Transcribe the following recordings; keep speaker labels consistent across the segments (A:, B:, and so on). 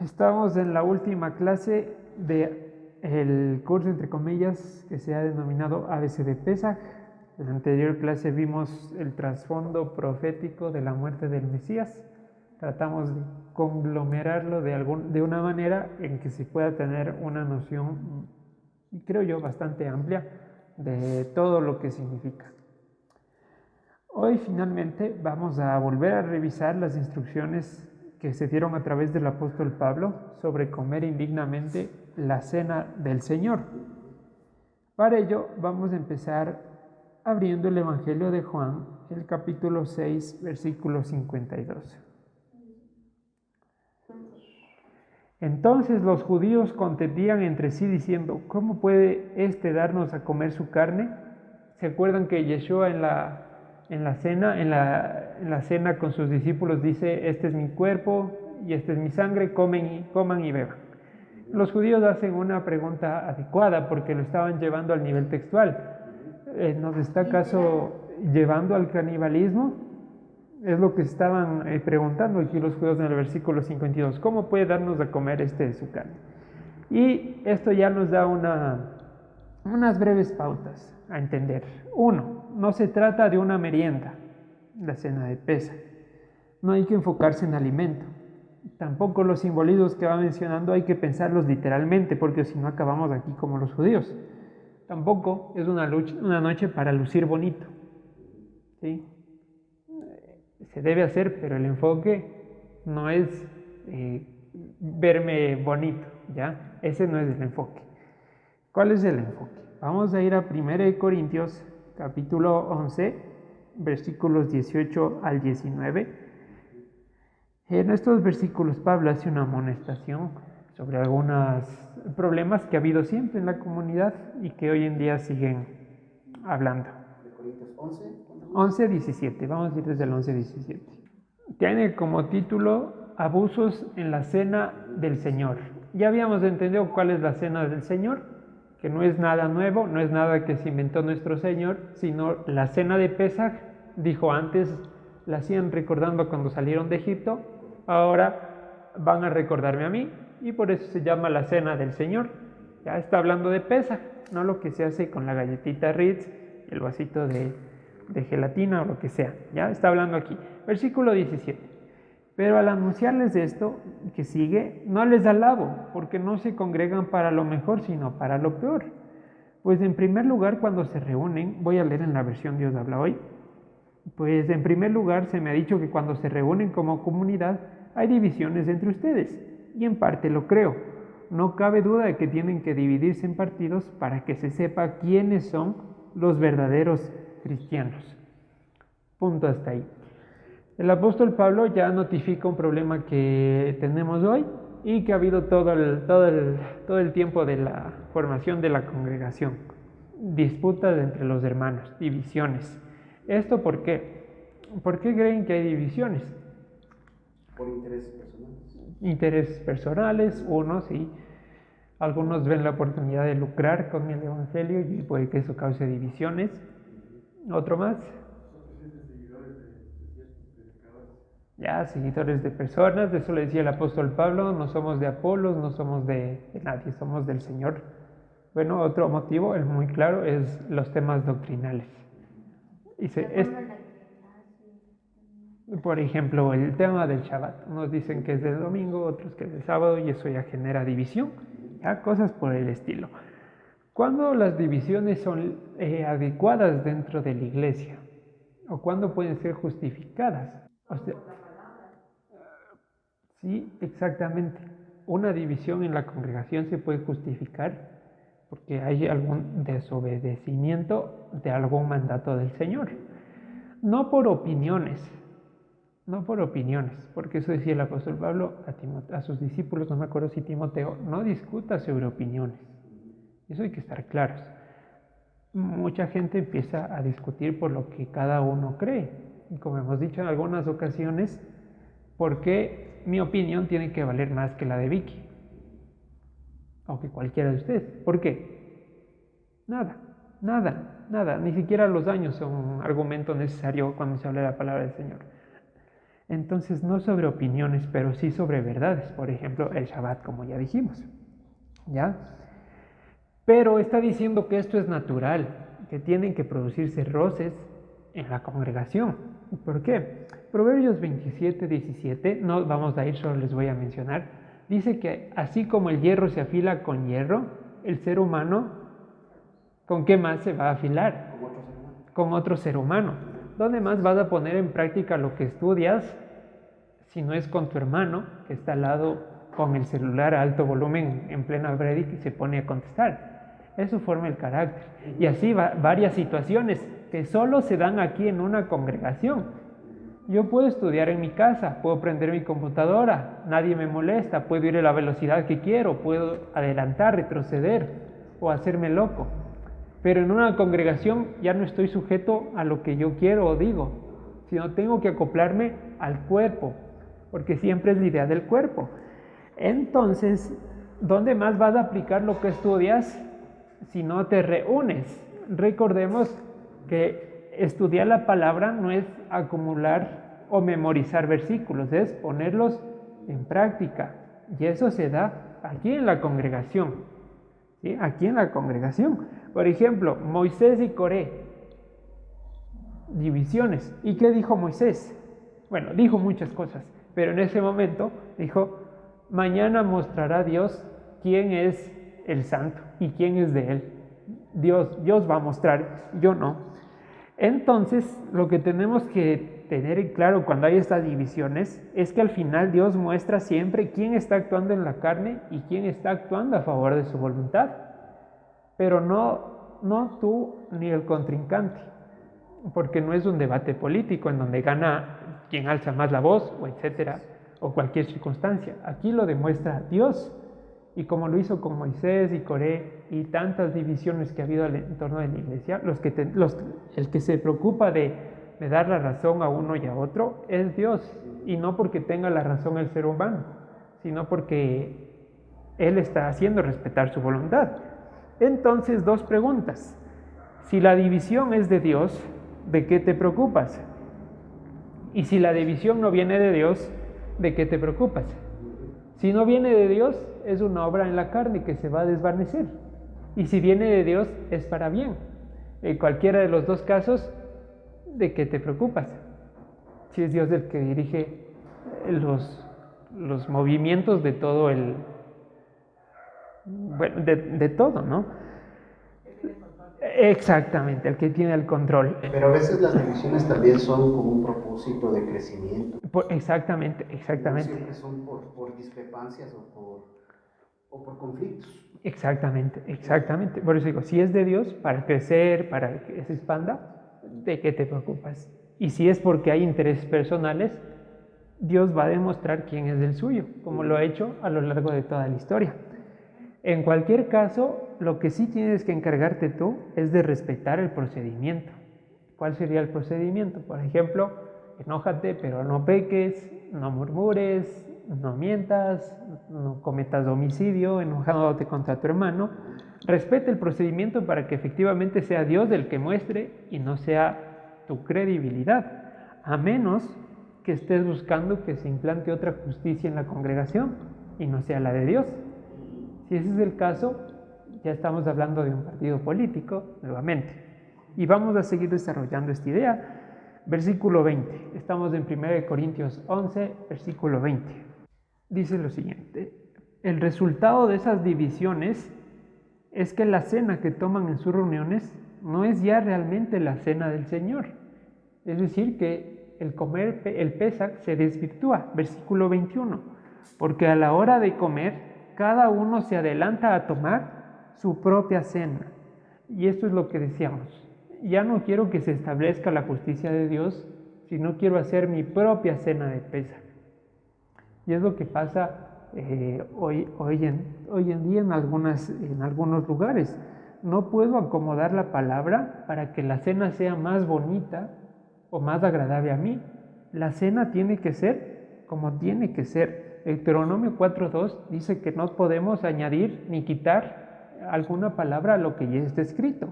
A: Estamos en la última clase del curso, entre comillas, que se ha denominado ABC de Pesaj. En la anterior clase vimos el trasfondo profético de la muerte del Mesías. Tratamos de conglomerarlo de una manera en que se pueda tener una noción, creo yo, bastante amplia de todo lo que significa. Hoy finalmente vamos a volver a revisar las instrucciones que se dieron a través del apóstol Pablo sobre comer indignamente la cena del Señor. Para ello vamos a empezar abriendo el Evangelio de Juan, el capítulo 6, versículo 52. Entonces los judíos contendían entre sí diciendo, ¿cómo puede éste darnos a comer su carne? ¿Se acuerdan que Yeshua en la cena con sus discípulos dice, este es mi cuerpo y este es mi sangre, coman y beban? Los judíos hacen una pregunta adecuada porque lo estaban llevando al nivel textual. ¿Nos está acaso llevando al canibalismo? Es lo que estaban preguntando aquí los judíos en el versículo 52. ¿Cómo puede darnos a comer de su carne? Y esto ya nos da unas breves pautas a entender. Uno, no se trata de una merienda, la cena de Pesaj. No hay que enfocarse en alimento. Tampoco los simbolismos que va mencionando hay que pensarlos literalmente, porque si no acabamos aquí como los judíos. Tampoco es una noche para lucir bonito. ¿Sí? Se debe hacer, pero el enfoque no es verme bonito, ¿ya? Ese no es el enfoque. ¿Cuál es el enfoque? Vamos a ir a 1 Corintios, capítulo 11, versículos 18 al 19. En estos versículos Pablo hace una amonestación sobre algunos problemas que ha habido siempre en la comunidad y que hoy en día siguen hablando.
B: ¿De Corintios 11?
A: 11:17, vamos a ir desde el 11:17. Tiene como título Abusos en la cena del Señor. Ya habíamos entendido cuál es la cena del Señor, que no es nada nuevo, no es nada que se inventó nuestro Señor, sino la cena de Pesaj. Dijo antes, la hacían recordando cuando salieron de Egipto, ahora van a recordarme a mí, y por eso se llama la cena del Señor. Ya está hablando de Pesaj, no lo que se hace con la galletita Ritz, el vasito de gelatina o lo que sea. Ya está hablando aquí. Versículo 17. Pero al anunciarles esto que sigue, no les alabo, porque no se congregan para lo mejor, sino para lo peor. Pues en primer lugar, cuando se reúnen, voy a leer en la versión Dios habla hoy, pues en primer lugar se me ha dicho que cuando se reúnen como comunidad hay divisiones entre ustedes, y en parte lo creo. No cabe duda de que tienen que dividirse en partidos para que se sepa quiénes son los verdaderos cristianos. Punto hasta ahí. El apóstol Pablo ya notifica un problema que tenemos hoy y que ha habido todo el tiempo de la formación de la congregación. Disputas entre los hermanos, divisiones. ¿Esto por qué? ¿Por qué creen que hay divisiones?
B: Por intereses personales.
A: Intereses personales, unos sí. Algunos ven la oportunidad de lucrar con el evangelio y puede que eso cause divisiones. ¿Otro más? Ya, seguidores de personas, de eso le decía el apóstol Pablo, no somos de Apolos, no somos de nadie, somos del Señor. Bueno, otro motivo, el muy claro, es los temas doctrinales. Por ejemplo, el tema del Shabbat. Unos dicen que es del domingo, otros que es del sábado, y eso ya genera división, ya, cosas por el estilo. ¿Cuándo las divisiones son adecuadas dentro de la iglesia? ¿O cuándo pueden ser justificadas? O sea, sí, exactamente. Una división en la congregación se puede justificar porque hay algún desobedecimiento de algún mandato del Señor. No por opiniones, porque eso decía el apóstol Pablo a sus discípulos, no me acuerdo si Timoteo, no discuta sobre opiniones. Eso hay que estar claros. Mucha gente empieza a discutir por lo que cada uno cree. Y como hemos dicho en algunas ocasiones, ¿por qué mi opinión tiene que valer más que la de Vicky? O que cualquiera de ustedes. ¿Por qué? Nada. Ni siquiera los años son un argumento necesario cuando se habla de la palabra del Señor. Entonces no sobre opiniones, pero sí sobre verdades. Por ejemplo, el Shabbat, como ya dijimos. ¿Ya? Pero está diciendo que esto es natural, que tienen que producirse roces en la congregación. ¿Por qué? Proverbios 27, 17, no vamos a ir, solo les voy a mencionar, dice que así como el hierro se afila con hierro, el ser humano, ¿con qué más se va a afilar? Con otro ser humano. ¿Dónde más vas a poner en práctica lo que estudias si no es con tu hermano que está al lado con el celular a alto volumen en plena prédica y se pone a contestar? Eso forma el carácter. Y así varias situaciones que solo se dan aquí en una congregación. Yo puedo estudiar en mi casa, puedo prender mi computadora, nadie me molesta, puedo ir a la velocidad que quiero, puedo adelantar, retroceder o hacerme loco. Pero en una congregación ya no estoy sujeto a lo que yo quiero o digo, sino tengo que acoplarme al cuerpo, porque siempre es la idea del cuerpo. Entonces, ¿dónde más vas a aplicar lo que estudias si no te reúnes? Recordemos que estudiar la palabra no es acumular o memorizar versículos, es ponerlos en práctica. Y eso se da aquí en la congregación. ¿Sí? Aquí en la congregación. Por ejemplo, Moisés y Coré. Divisiones. ¿Y qué dijo Moisés? Bueno, dijo muchas cosas, pero en ese momento dijo: mañana mostrará Dios quién es el santo y quién es de él. Dios va a mostrar, yo no. Entonces, lo que tenemos que tener en claro cuando hay estas divisiones es que al final Dios muestra siempre quién está actuando en la carne y quién está actuando a favor de su voluntad, pero no tú ni el contrincante, porque no es un debate político en donde gana quien alza más la voz o etcétera, o cualquier circunstancia. Aquí lo demuestra Dios, y como lo hizo con Moisés y Coré y tantas divisiones que ha habido en torno de la iglesia, el que se preocupa de dar la razón a uno y a otro es Dios, y no porque tenga la razón el ser humano, sino porque Él está haciendo respetar su voluntad. Entonces, dos preguntas. Si la división es de Dios, ¿de qué te preocupas? Y si la división no viene de Dios, ¿de qué te preocupas? Si no viene de Dios, es una obra en la carne que se va a desvanecer. Y si viene de Dios, es para bien. En cualquiera de los dos casos, ¿de qué te preocupas? Si es Dios el que dirige los movimientos de todo de todo, ¿no? Exactamente, el que tiene el control.
B: Pero a veces las divisiones también son como un propósito de crecimiento.
A: Exactamente.
B: No siempre son por discrepancias o por conflictos.
A: Exactamente. Por eso digo, si es de Dios, para crecer, para que se expanda, ¿de qué te preocupas? Y si es porque hay intereses personales, Dios va a demostrar quién es el suyo, como lo ha hecho a lo largo de toda la historia. En cualquier caso, lo que sí tienes que encargarte tú es de respetar el procedimiento. ¿Cuál sería el procedimiento? Por ejemplo, enójate, pero no peques, no murmures, no mientas, no cometas homicidio, enojándote contra tu hermano. Respeta el procedimiento para que efectivamente sea Dios el que muestre y no sea tu credibilidad, a menos que estés buscando que se implante otra justicia en la congregación y no sea la de Dios. Si ese es el caso, ya estamos hablando de un partido político, nuevamente. Y vamos a seguir desarrollando esta idea. Versículo 20. Estamos en 1 Corintios 11, versículo 20. Dice lo siguiente: el resultado de esas divisiones es que la cena que toman en sus reuniones no es ya realmente la cena del Señor. Es decir, que el comer el Pesaj se desvirtúa. Versículo 21. Porque a la hora de comer, cada uno se adelanta a tomar su propia cena. Y esto es lo que decíamos. Ya no quiero que se establezca la justicia de Dios, sino quiero hacer mi propia cena de Pesaj. Y es lo que pasa hoy en día en algunos lugares. No puedo acomodar la palabra para que la cena sea más bonita o más agradable a mí. La cena tiene que ser como tiene que ser. Deuteronomio 4:2 dice que no podemos añadir ni quitar alguna palabra a lo que ya está escrito.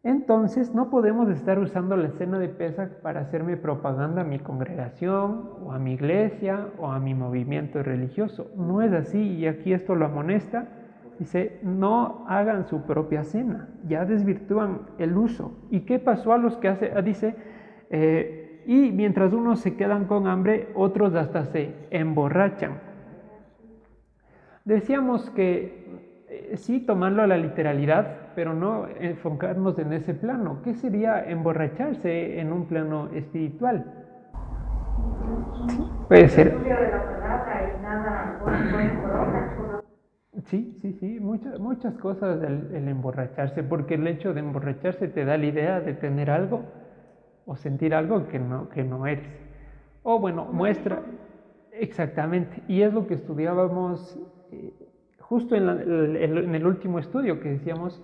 A: Entonces no podemos estar usando la cena de Pesaj para hacerme propaganda a mi congregación o a mi iglesia o a mi movimiento religioso. No es así, y aquí esto lo amonesta. Dice, no hagan su propia cena, ya desvirtúan el uso. ¿Y qué pasó a los que dice, y mientras unos se quedan con hambre, otros hasta se emborrachan? Decíamos que sí, tomarlo a la literalidad, pero no enfocarnos en ese plano. ¿Qué sería emborracharse en un plano espiritual? Puede ser. Sí, muchas cosas el emborracharse, porque el hecho de emborracharse te da la idea de tener algo o sentir algo que no eres. O bueno, muestra, exactamente, y es lo que estudiábamos justo en el último estudio, que decíamos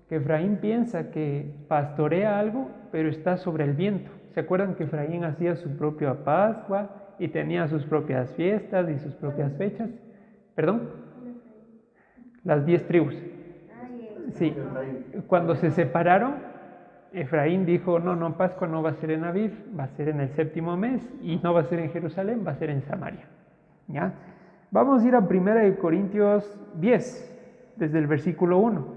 A: que Efraín piensa que pastorea algo, pero está sobre el viento. ¿Se acuerdan que Efraín hacía su propia Pascua y tenía sus propias fiestas y sus propias fechas? ¿Perdón? Las 10 tribus. Sí, cuando se separaron, Efraín dijo, no, Pascua no va a ser en Aviv, va a ser en el 7º mes, y no va a ser en Jerusalén, va a ser en Samaria. ¿Ya? Vamos a ir a 1 Corintios 10, desde el versículo 1.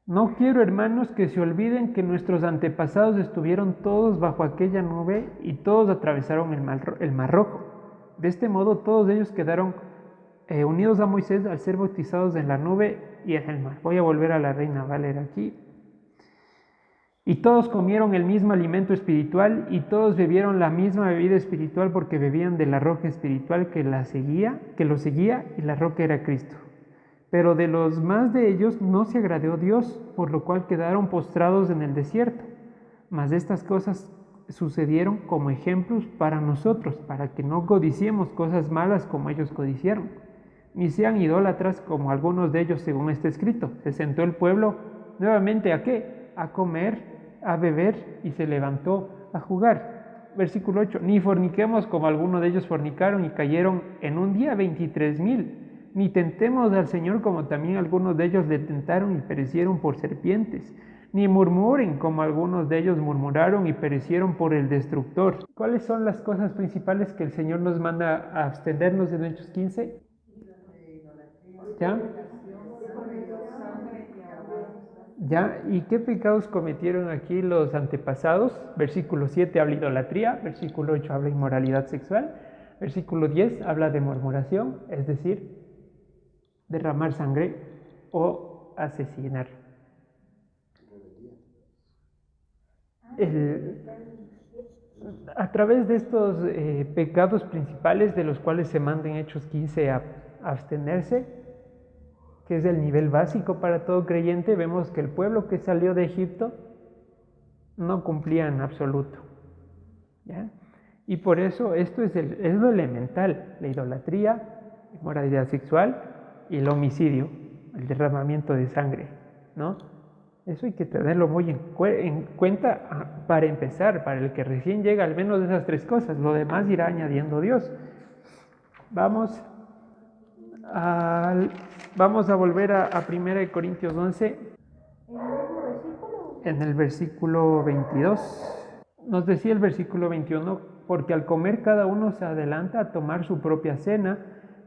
A: No quiero, hermanos, que se olviden que nuestros antepasados estuvieron todos bajo aquella nube y todos atravesaron el mar Rojo. De este modo todos ellos quedaron unidos a Moisés al ser bautizados en la nube y en el mar. Voy a volver a la Reina Valera aquí. Y todos comieron el mismo alimento espiritual y todos bebieron la misma bebida espiritual, porque bebían de la roca espiritual que los seguía, y la roca era Cristo. Pero de los más de ellos no se agradó Dios, por lo cual quedaron postrados en el desierto. Mas estas cosas sucedieron como ejemplos para nosotros, para que no codiciemos cosas malas como ellos codiciaron, ni sean idólatras como algunos de ellos, según está escrito. Se sentó el pueblo nuevamente ¿a qué? A comer, a beber, y se levantó a jugar. Versículo 8, ni forniquemos como algunos de ellos fornicaron y cayeron en un día 23,000, ni tentemos al Señor como también algunos de ellos le tentaron y perecieron por serpientes, ni murmuren como algunos de ellos murmuraron y perecieron por el destructor. ¿Cuáles son las cosas principales que el Señor nos manda a abstenernos en Hechos 15? ¿Ya? ¿Ya? ¿Y qué pecados cometieron aquí los antepasados? Versículo 7 habla de idolatría, versículo 8 habla de inmoralidad sexual, versículo 10 habla de murmuración, es decir, derramar sangre o asesinar. A través de estos pecados principales de los cuales se manda en Hechos 15 a abstenerse, que es el nivel básico para todo creyente, vemos que el pueblo que salió de Egipto no cumplía en absoluto. ¿Ya? Y por eso esto es lo elemental: la idolatría, la inmoralidad sexual y el homicidio, el derramamiento de sangre, ¿no? Eso hay que tenerlo muy en cuenta para empezar, para el que recién llega, al menos esas 3 cosas. Lo demás irá añadiendo Dios. Vamos a volver a 1 Corintios 11, en el versículo 22. Nos decía el versículo 21, porque al comer cada uno se adelanta a tomar su propia cena,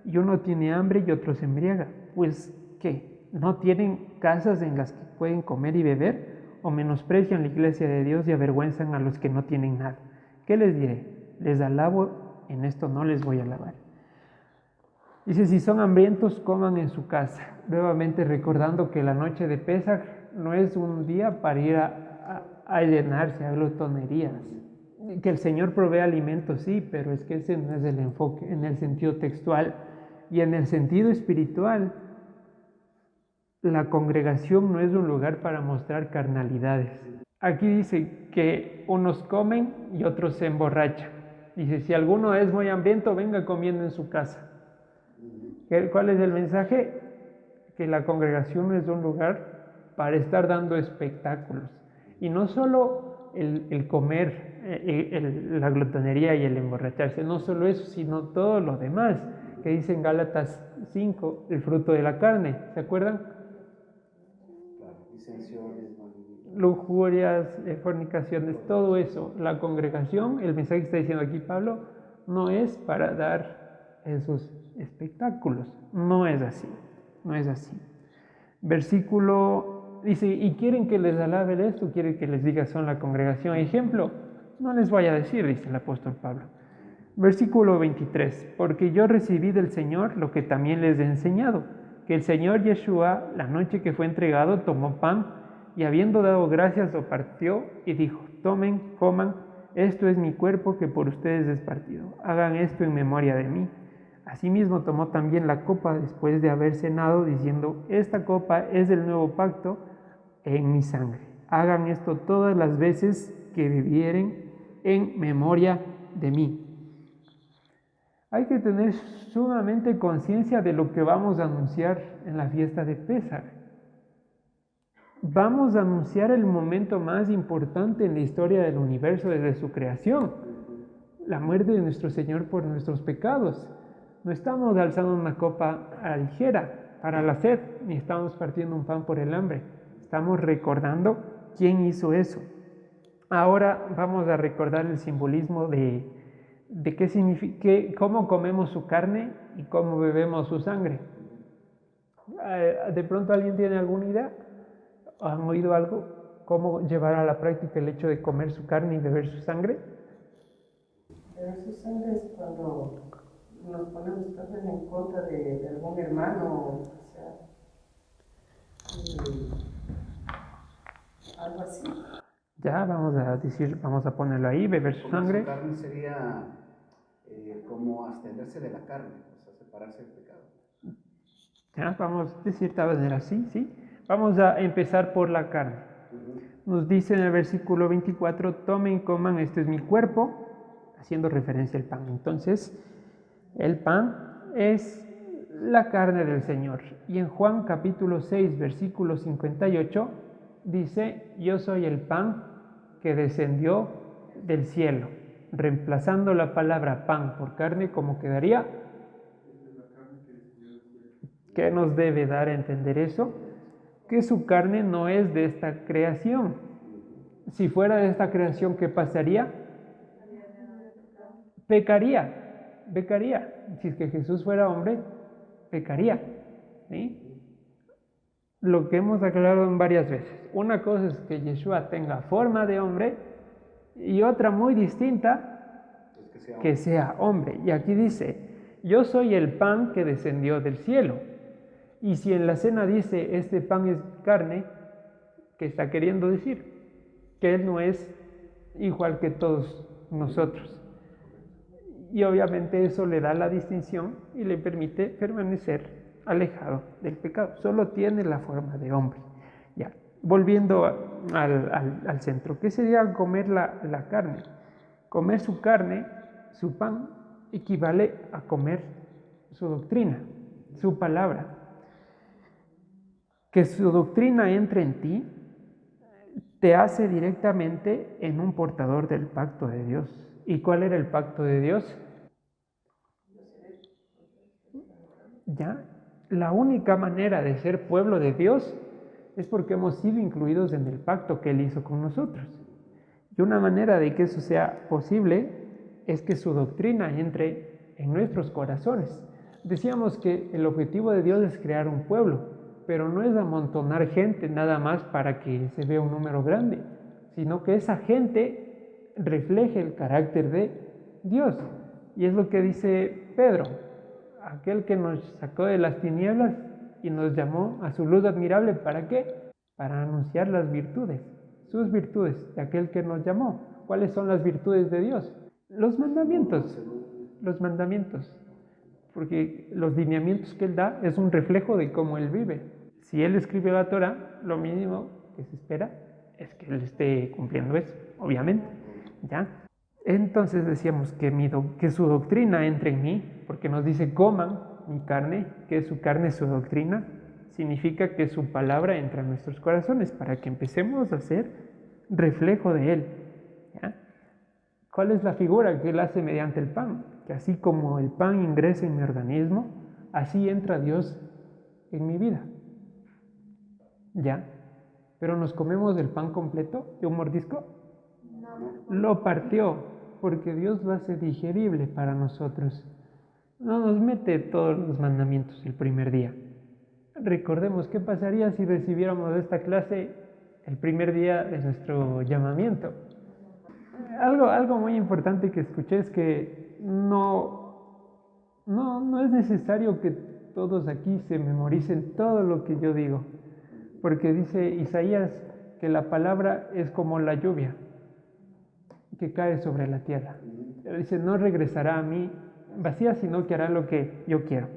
A: y uno tiene hambre y otro se embriaga. Pues, ¿qué? ¿No tienen casas en las que pueden comer y beber? ¿O menosprecian la iglesia de Dios y avergüenzan a los que no tienen nada? ¿Qué les diré? Les alabo, en esto no les voy a alabar. Dice, si son hambrientos, coman en su casa. Nuevamente recordando que la noche de Pesaj no es un día para ir a llenarse, a glotonerías. Que el Señor provee alimentos, sí, pero es que ese no es el enfoque en el sentido textual. Y en el sentido espiritual, la congregación no es un lugar para mostrar carnalidades. Aquí dice que unos comen y otros se emborrachan. Dice, si alguno es muy hambriento, venga comiendo en su casa. ¿Cuál es el mensaje? Que la congregación no es un lugar para estar dando espectáculos. Y no solo el comer, la glotonería y el emborracharse, no solo eso, sino todo lo demás, que dice en Gálatas 5, el fruto de la carne, ¿se acuerdan? lujurias, fornicaciones, todo eso. La congregación, el mensaje que está diciendo aquí Pablo, no es para dar esos espectáculos. No es así, no es así. Versículo dice, ¿y quieren que les alabe esto? ¿Quieren que les diga son la congregación? Ejemplo, no les voy a decir, dice el apóstol Pablo. Versículo 23, porque yo recibí del Señor lo que también les he enseñado, que el Señor Yeshua, la noche que fue entregado, tomó pan y habiendo dado gracias lo partió y dijo, tomen, coman, esto es mi cuerpo que por ustedes es partido, hagan esto en memoria de mí. Asimismo tomó también la copa después de haber cenado, diciendo, esta copa es del nuevo pacto en mi sangre. Hagan esto todas las veces que bebieren en memoria de mí. Hay que tener sumamente conciencia de lo que vamos a anunciar en la fiesta de Pésar. Vamos a anunciar el momento más importante en la historia del universo desde su creación, la muerte de nuestro Señor por nuestros pecados. No estamos alzando una copa a la ligera para la sed, ni estamos partiendo un pan por el hambre. Estamos recordando quién hizo eso. Ahora vamos a recordar el simbolismo de qué significa, cómo comemos su carne y cómo bebemos su sangre. ¿De pronto alguien tiene alguna idea? ¿Han oído algo? ¿Cómo llevar a la práctica el hecho de comer su carne y beber su sangre?
C: Beber su sangre es cuando nos ponemos tal vez en contra de algún hermano, o sea, algo así.
A: Ya, vamos a decir, vamos a ponerlo ahí, beber su sangre.
B: Su carne sería como abstenerse de la carne, o sea, separarse del pecado.
A: Ya, vamos de cierta manera así, ¿sí? Vamos a empezar por la carne. Nos dice en el versículo 24, tomen, coman, este es mi cuerpo, haciendo referencia al pan. Entonces, el pan es la carne del Señor. Y en Juan capítulo 6, versículo 58, dice, yo soy el pan que descendió del cielo. Reemplazando la palabra pan por carne, ¿cómo quedaría? ¿Qué nos debe dar a entender eso? Que su carne no es de esta creación. Si fuera de esta creación, ¿qué pasaría? Pecaría. Si es que Jesús fuera hombre, pecaría. ¿Sí? Lo que hemos aclarado en varias veces. Una cosa es que Yeshua tenga forma de hombre y otra muy distinta, que sea hombre. Y aquí dice, yo soy el pan que descendió del cielo. Y si en la cena dice, este pan es carne, ¿qué está queriendo decir? Que Él no es igual que todos nosotros. Y obviamente eso le da la distinción y le permite permanecer alejado del pecado. Solo tiene la forma de hombre. Ya, volviendo al centro. ¿Qué sería comer la carne? Comer su carne, su pan, equivale a comer su doctrina, su palabra. Que su doctrina entre en ti te hace directamente en un portador del pacto de Dios. ¿Y cuál era el pacto de Dios? ¿Ya? La única manera de ser pueblo de Dios es porque hemos sido incluidos en el pacto que Él hizo con nosotros. Y una manera de que eso sea posible es que su doctrina entre en nuestros corazones. Decíamos que el objetivo de Dios es crear un pueblo, pero no es amontonar gente nada más para que se vea un número grande, sino que esa gente refleje el carácter de Dios. Y es lo que dice Pedro, aquel que nos sacó de las tinieblas y nos llamó a su luz admirable. ¿Para qué? Para anunciar las virtudes, sus virtudes, de aquel que nos llamó. ¿Cuáles son las virtudes de Dios? Los mandamientos, porque los lineamientos que Él da es un reflejo de cómo Él vive. Si Él escribe la Torah, lo mínimo que se espera es que Él esté cumpliendo eso, obviamente, ¿ya? Entonces decíamos que su doctrina entre en mí, porque nos dice coman mi carne, que su carne es su doctrina, significa que su palabra entra en nuestros corazones para que empecemos a ser reflejo de Él, ¿ya? ¿Cuál es la figura que Él hace mediante el pan? Que así como el pan ingresa en mi organismo, así entra Dios en mi vida. ¿Ya? pero nos comemos el pan completo de un mordisco. Lo partió, porque Dios lo hace digerible para nosotros. No nos mete todos los mandamientos el primer día. Recordemos qué pasaría si recibiéramos esta clase el primer día de nuestro llamamiento. Algo muy importante que escuché es que no es necesario que todos aquí se memoricen todo lo que yo digo, porque dice Isaías que la palabra es como la lluvia que cae sobre la tierra. Dice, no regresará a mí vacía, sino que hará lo que yo quiero.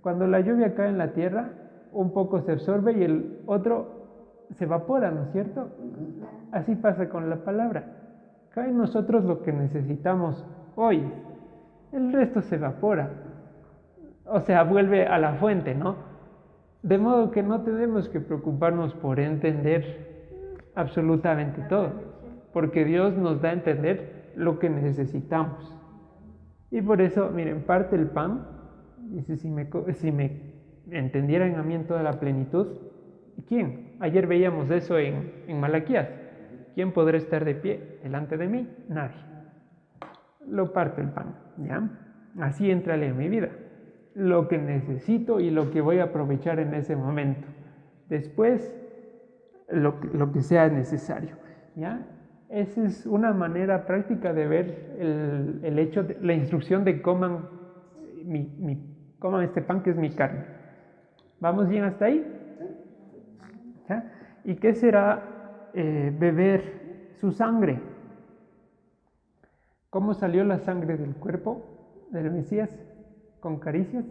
A: Cuando la lluvia cae en la tierra, un poco se absorbe y el otro se evapora, ¿no es cierto? Así pasa con la palabra. Cae en nosotros lo que necesitamos hoy, el resto se evapora. O sea, vuelve a la fuente, ¿no? De modo que no tenemos que preocuparnos por entender absolutamente todo, porque Dios nos da a entender lo que necesitamos. Y por eso, miren, parte el pan, dice, si me entendieran a mí en toda la plenitud, ¿quién? Ayer veíamos eso en Malaquías. ¿Quién podrá estar de pie delante de mí? Nadie. Lo parto el pan, ¿ya? Así entrale en mi vida. Lo que necesito y lo que voy a aprovechar en ese momento. Después, lo que sea necesario, ¿ya? Esa es una manera práctica de ver el hecho, la instrucción de coman este pan que es mi carne. ¿Vamos bien hasta ahí? ¿Ya? ¿Y qué será beber su sangre? ¿Cómo salió la sangre del cuerpo del Mesías? ¿Con caricias?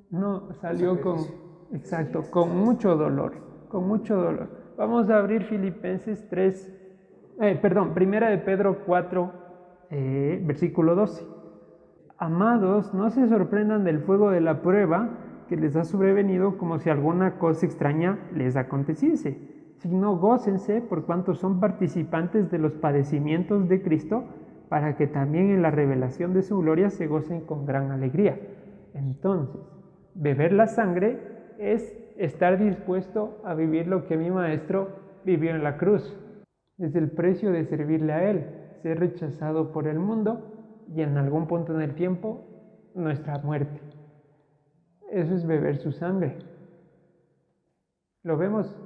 A: No, salió con mucho dolor, con mucho dolor. Vamos a abrir Filipenses 1 de Pedro 4, versículo 12. Amados, no se sorprendan del fuego de la prueba que les ha sobrevenido como si alguna cosa extraña les aconteciese, sino gócense por cuanto son participantes de los padecimientos de Cristo, para que también en la revelación de su gloria se gocen con gran alegría. Entonces, beber la sangre es estar dispuesto a vivir lo que mi maestro vivió en la cruz. Es el precio de servirle a Él, ser rechazado por el mundo y en algún punto en el tiempo, nuestra muerte. Eso es beber su sangre. ¿Lo vemos?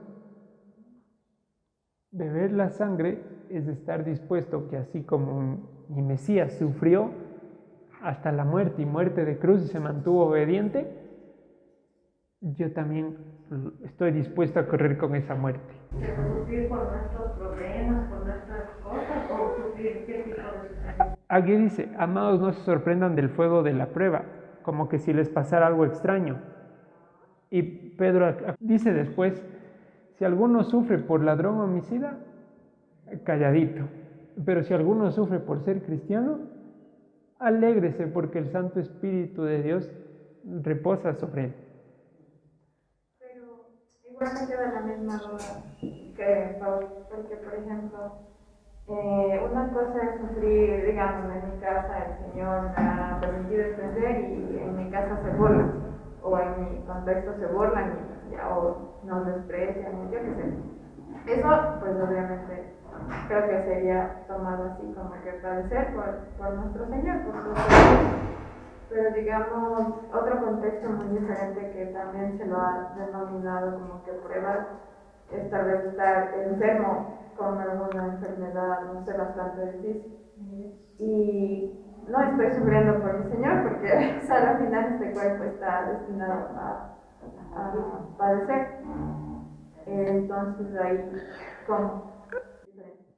A: Beber la sangre es estar dispuesto que así como mi Mesías sufrió hasta la muerte y muerte de cruz y se mantuvo obediente, yo también estoy dispuesto a correr con esa muerte.
C: ¿Pero sufrir por nuestros problemas, por nuestras cosas, o sufrir qué tipo de sufrimiento?
A: Aquí dice, amados, no se sorprendan del fuego de la prueba, como que si les pasara algo extraño. Y Pedro dice después, si alguno sufre por ladrón o homicida, calladito. Pero si alguno sufre por ser cristiano, alégrese porque el Santo Espíritu de Dios reposa sobre él.
D: Pero igual me queda la misma duda que Paul, porque por ejemplo, una cosa es sufrir, digamos, en mi casa el Señor me ha permitido entender y en mi casa se burlan, o en mi contexto se burlan o nos desprecian, o yo qué sé. Eso, pues obviamente, creo que sería tomado así como que padecer por nuestro Señor, por su Señor. Pero digamos, otro contexto muy diferente que también se lo ha denominado como que prueba es tal vez estar enfermo con alguna enfermedad, no sé, bastante difícil. Y no estoy sufriendo por mi Señor porque al final este cuerpo está destinado a padecer. Entonces ahí, ¿cómo?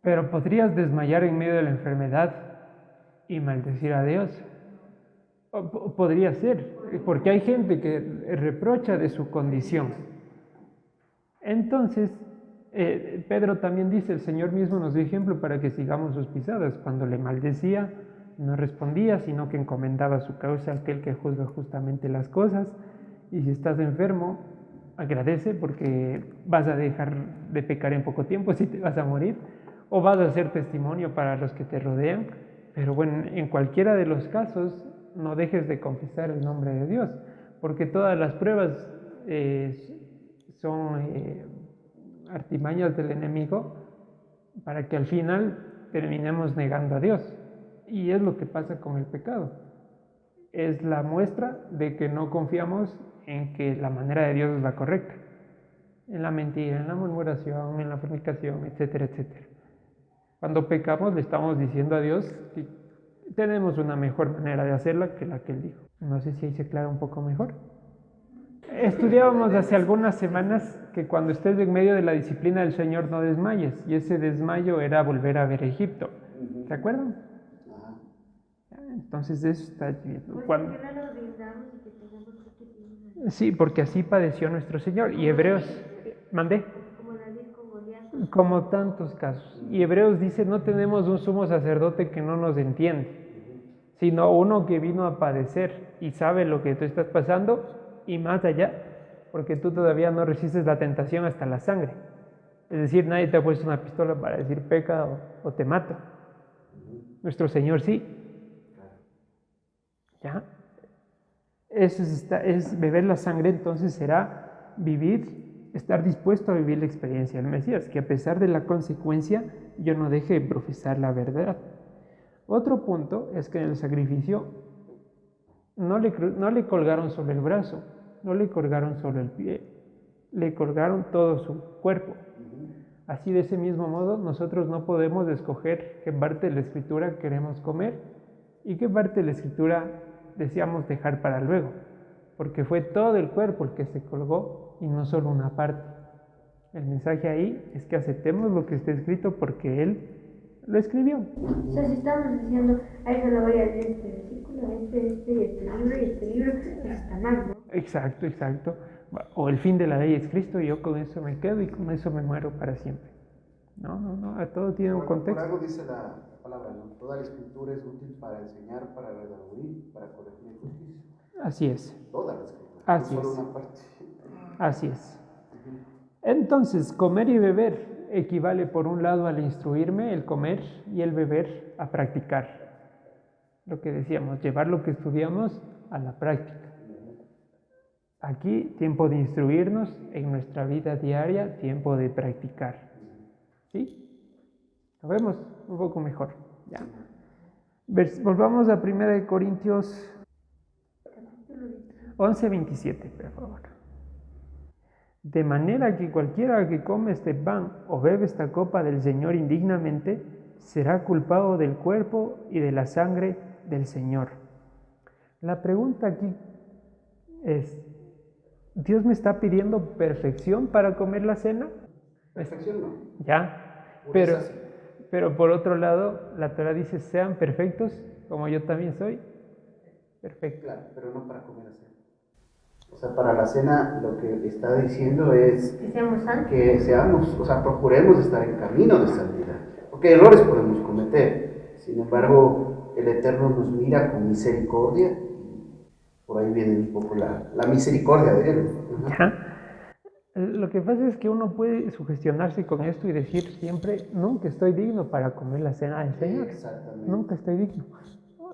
A: Pero podrías desmayar en medio de la enfermedad y maldecir a Dios. Podría ser, porque hay gente que reprocha de su condición. Entonces, Pedro también dice, el Señor mismo nos dio ejemplo para que sigamos sus pisadas. Cuando le maldecía, no respondía, sino que encomendaba su causa a aquel que juzga justamente las cosas. Y si estás enfermo, agradece porque vas a dejar de pecar en poco tiempo, si te vas a morir, o vas a ser testimonio para los que te rodean. Pero bueno, en cualquiera de los casos, no dejes de confesar el nombre de Dios, porque todas las pruebas son artimañas del enemigo para que al final terminemos negando a Dios. Y es lo que pasa con el pecado. Es la muestra de que no confiamos en que la manera de Dios es la correcta. En la mentira, en la murmuración, en la fornicación, etcétera, etcétera. Cuando pecamos le estamos diciendo a Dios que tenemos una mejor manera de hacerla que la que Él dijo. No sé si ahí se aclara un poco mejor. Estudiábamos hace algunas semanas que cuando estés en medio de la disciplina del Señor no desmayes, y ese desmayo era volver a ver Egipto. ¿Se acuerdan? Entonces eso está viendo. Sí, porque así padeció nuestro Señor. Y Hebreos, mandé. Como tantos casos. Y Hebreos dice, no tenemos un sumo sacerdote que no nos entiende, sino uno que vino a padecer y sabe lo que tú estás pasando y más allá, porque tú todavía no resistes la tentación hasta la sangre. Es decir, nadie te ha puesto una pistola para decir peca o te mato. Nuestro Señor sí. ¿Ya? Es beber la sangre, entonces será estar dispuesto a vivir la experiencia del Mesías, que a pesar de la consecuencia, yo no deje de profesar la verdad. Otro punto es que en el sacrificio no le colgaron solo el brazo, no le colgaron solo el pie, le colgaron todo su cuerpo. Así, de ese mismo modo, nosotros no podemos escoger qué parte de la Escritura queremos comer y qué parte de la Escritura deseamos dejar para luego, porque fue todo el cuerpo el que se colgó y no solo una parte. El mensaje ahí es que aceptemos lo que está escrito porque Él lo escribió.
E: O sea, si estamos diciendo, ahí solo voy a leer este versículo, este libro, eso está mal, ¿no?
A: Exacto. O el fin de la ley es Cristo y yo con eso me quedo y con eso me muero para siempre. No, a todo tiene un contexto.
B: Por algo dice la palabra, ¿no? Toda la Escritura es útil para enseñar, para redarguir, para corregir en justicia.
A: Así es.
B: Toda la Escritura,
A: Así
B: no solo
A: es.
B: una parte.
A: Así es. Entonces, comer y beber equivale por un lado al instruirme, el comer, y el beber a practicar. Lo que decíamos, llevar lo que estudiamos a la práctica. Aquí, tiempo de instruirnos en nuestra vida diaria, tiempo de practicar. ¿Sí? Lo vemos un poco mejor. Ya. Volvamos a 1 Corintios 11:27, por favor. De manera que cualquiera que come este pan o bebe esta copa del Señor indignamente, será culpado del cuerpo y de la sangre del Señor. La pregunta aquí es, ¿Dios me está pidiendo perfección para comer la cena?
B: Perfección no.
A: Ya,
B: Pureza sí.
A: pero por otro lado, la Torah dice, sean perfectos como yo también soy perfecto.
B: Claro, pero no para comer la cena. O sea, para la cena lo que está diciendo es
E: Que seamos santos.
B: que seamos, o sea, procuremos estar en camino de santidad. Porque errores podemos cometer. Sin embargo, el Eterno nos mira con misericordia. Por ahí viene un poco la misericordia de Él.
A: ¿Ya? Lo que pasa es que uno puede sugestionarse con esto y decir siempre, nunca estoy digno para comer la cena del Señor.
B: Exactamente.
A: Nunca estoy digno.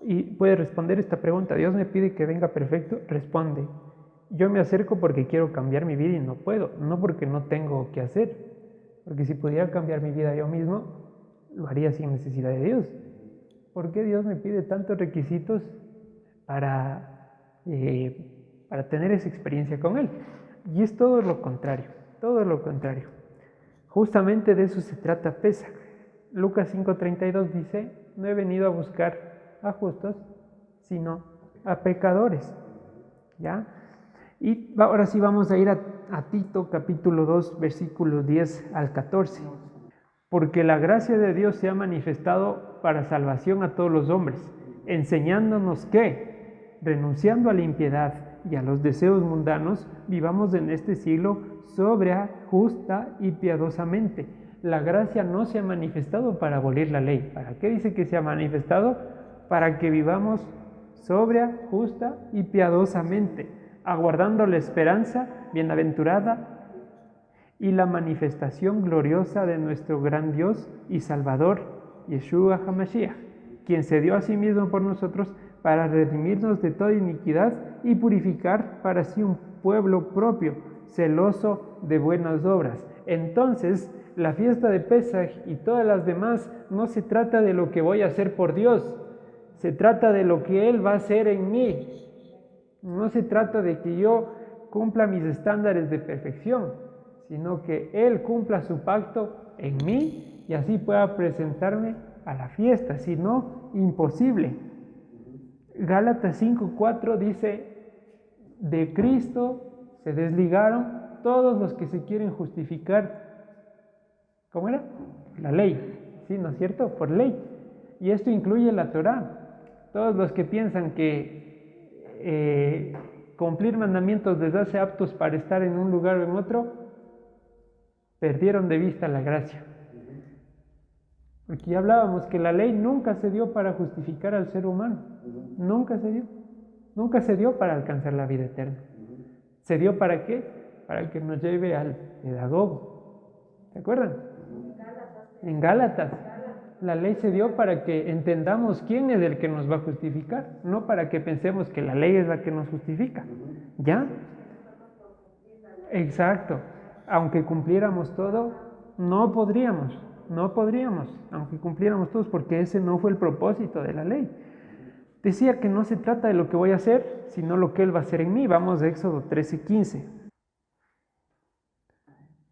A: Y puede responder esta pregunta, ¿Dios me pide que venga perfecto? Responde, yo me acerco porque quiero cambiar mi vida y no puedo, no porque no tengo que hacer. Porque si pudiera cambiar mi vida yo mismo, lo haría sin necesidad de Dios. ¿Por qué Dios me pide tantos requisitos para tener esa experiencia con Él? Y es todo lo contrario, todo lo contrario. Justamente de eso se trata Pesaj. Lucas 5:32 dice, no he venido a buscar a justos, sino a pecadores. ¿Ya? Y ahora sí vamos a ir a Tito capítulo 2, versículos 10 al 14. Porque la gracia de Dios se ha manifestado para salvación a todos los hombres, enseñándonos que, renunciando a la impiedad y a los deseos mundanos, vivamos en este siglo sobria, justa y piadosamente. La gracia no se ha manifestado para abolir la ley. ¿Para qué dice que se ha manifestado? Para que vivamos sobria, justa y piadosamente, aguardando la esperanza bienaventurada y la manifestación gloriosa de nuestro gran Dios y Salvador, Yeshua HaMashiach, quien se dio a sí mismo por nosotros para redimirnos de toda iniquidad y purificar para sí un pueblo propio, celoso de buenas obras. Entonces, la fiesta de Pesaj y todas las demás no se trata de lo que voy a hacer por Dios, se trata de lo que Él va a hacer en mí. No se trata de que yo cumpla mis estándares de perfección, sino que Él cumpla su pacto en mí y así pueda presentarme a la fiesta, si no, imposible. Gálatas 5:4 dice, de Cristo se desligaron todos los que se quieren justificar. ¿Cómo era? La ley, ¿sí? ¿No es cierto? Por ley. Y esto incluye la Torá. Todos los que piensan que cumplir mandamientos les hace aptos para estar en un lugar o en otro, perdieron de vista la gracia. Porque ya hablábamos que la ley nunca se dio para justificar al ser humano. Nunca se dio. Nunca se dio para alcanzar la vida eterna. ¿Se dio para qué? Para que nos lleve al pedagogo. ¿Se acuerdan? En Gálatas. La ley se dio para que entendamos quién es el que nos va a justificar, no para que pensemos que la ley es la que nos justifica. ¿Ya? Exacto. Aunque cumpliéramos todo, no podríamos, aunque cumpliéramos todos, porque ese no fue el propósito de la ley. Decía que no se trata de lo que voy a hacer, sino lo que Él va a hacer en mí. Vamos a Éxodo 13:15.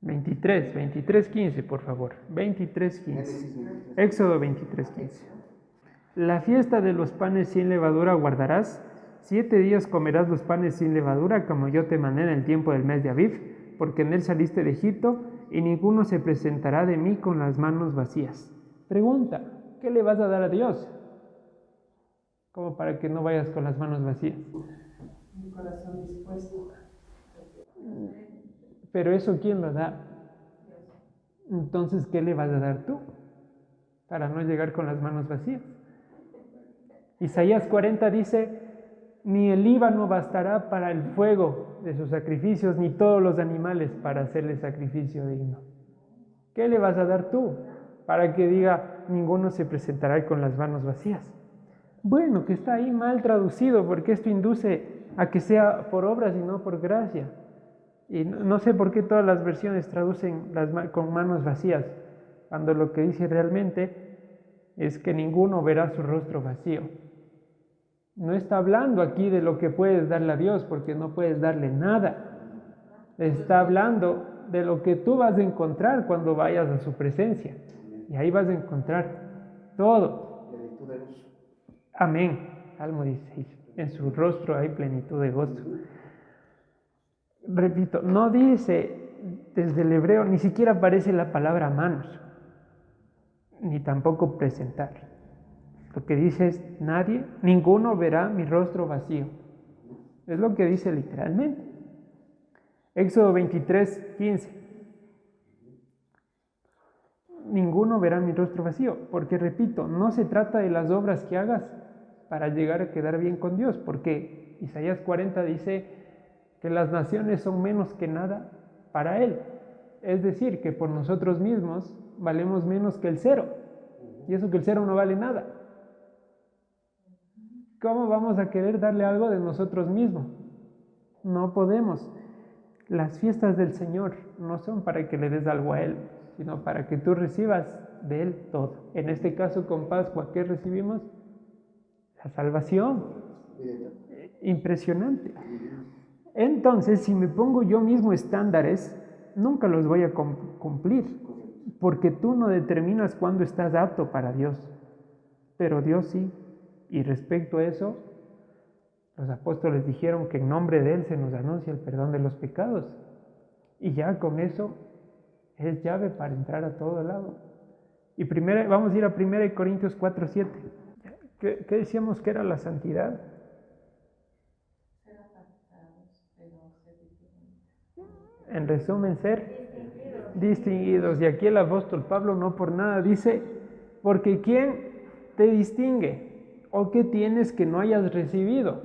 A: 23:15, por favor. 23:15. Éxodo 23:15. La fiesta de los panes sin levadura guardarás. 7 días comerás los panes sin levadura, como yo te mandé en el tiempo del mes de Aviv, porque en él saliste de Egipto, y ninguno se presentará de mí con las manos vacías. Pregunta, ¿qué le vas a dar a Dios? Como para que no vayas con las manos vacías.
C: Un corazón dispuesto.
A: Pero eso, ¿quién lo da? Entonces, ¿qué le vas a dar tú? Para no llegar con las manos vacías. Isaías 40 dice, ni el Líbano bastará para el fuego de sus sacrificios, ni todos los animales para hacerle sacrificio digno. ¿Qué le vas a dar tú? Para que diga, ninguno se presentará con las manos vacías. Bueno, que está ahí mal traducido, porque esto induce a que sea por obras y no por gracia. Y no sé por qué todas las versiones traducen con manos vacías, cuando lo que dice realmente es que ninguno verá su rostro vacío. No está hablando aquí de lo que puedes darle a Dios, porque no puedes darle nada. Está hablando de lo que tú vas a encontrar cuando vayas a su presencia. Y ahí vas a encontrar todo.
B: Plenitud de gozo.
A: Amén. Salmo 16. En su rostro hay plenitud de gozo. Repito, no dice desde el hebreo, ni siquiera aparece la palabra manos, ni tampoco presentar. Lo que dice es, ninguno verá mi rostro vacío. Es lo que dice literalmente. Éxodo 23:15. Ninguno verá mi rostro vacío, porque repito, no se trata de las obras que hagas para llegar a quedar bien con Dios, porque Isaías 40 dice que las naciones son menos que nada para Él. Es decir, que por nosotros mismos valemos menos que el cero. Y eso que el cero no vale nada. ¿Cómo vamos a querer darle algo de nosotros mismos? No podemos. Las fiestas del Señor no son para que le des algo a Él, sino para que tú recibas de Él todo. En este caso, con Pascua, ¿qué recibimos? La salvación. Impresionante. Entonces, si me pongo yo mismo estándares, nunca los voy a cumplir, porque tú no determinas cuándo estás apto para Dios, pero Dios sí. Y respecto a eso, los apóstoles dijeron que en nombre de Él se nos anuncia el perdón de los pecados, y ya con eso es llave para entrar a todo lado. Y vamos a ir a 1 Corintios 4:7. ¿Qué decíamos que era la santidad? En resumen, ser distinguidos. Y aquí el apóstol Pablo no por nada dice, porque ¿quién te distingue? ¿O qué tienes que no hayas recibido?